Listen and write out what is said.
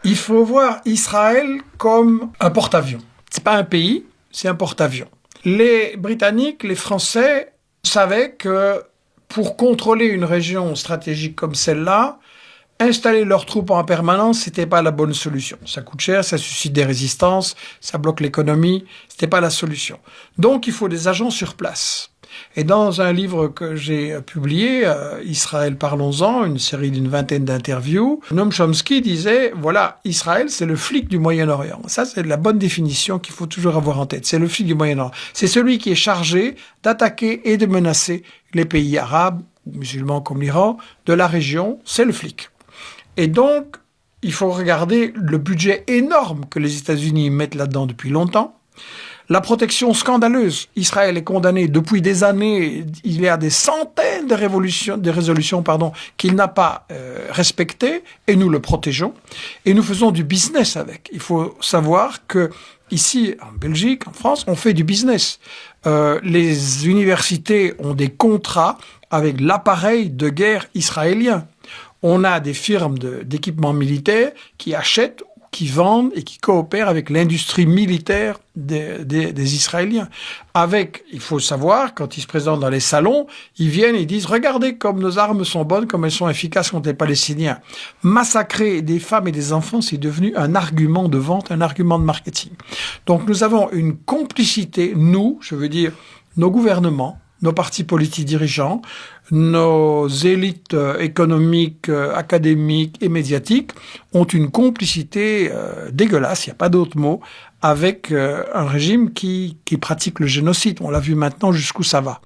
Il faut voir Israël comme un porte-avions. C'est pas un pays, c'est un porte-avions. Les Britanniques, les Français savaient que pour contrôler une région stratégique comme celle-là, installer leurs troupes en permanence, c'était pas la bonne solution. Ça coûte cher, ça suscite des résistances, ça bloque l'économie, c'était pas la solution. Donc il faut des agents sur place. Et dans un livre que j'ai publié, Israël parlons-en, une série d'une vingtaine d'interviews, Noam Chomsky disait, voilà, Israël c'est le flic du Moyen-Orient. Ça c'est la bonne définition qu'il faut toujours avoir en tête. C'est le flic du Moyen-Orient. C'est celui qui est chargé d'attaquer et de menacer les pays arabes, ou musulmans comme l'Iran, de la région, c'est le flic. Et donc, il faut regarder le budget énorme que les États-Unis mettent là-dedans depuis longtemps. La protection scandaleuse. Israël est condamné depuis des années. Il y a des centaines de résolutions qu'il n'a pas respectées et nous le protégeons. Et nous faisons du business avec. Il faut savoir que ici, en Belgique, en France, on fait du business. Les universités ont des contrats avec l'appareil de guerre israélien. On a des firmes d'équipements militaires qui achètent, qui vendent et qui coopèrent avec l'industrie militaire des Israéliens. Il faut savoir, quand ils se présentent dans les salons, ils viennent et disent « Regardez comme nos armes sont bonnes, comme elles sont efficaces contre les Palestiniens. » Massacrer des femmes et des enfants, c'est devenu un argument de vente, un argument de marketing. Donc nous avons une complicité, nous, je veux dire, nos gouvernements, nos partis politiques dirigeants, nos élites économiques, académiques et médiatiques ont une complicité dégueulasse, il n'y a pas d'autre mot, avec un régime qui pratique le génocide. On l'a vu maintenant jusqu'où ça va.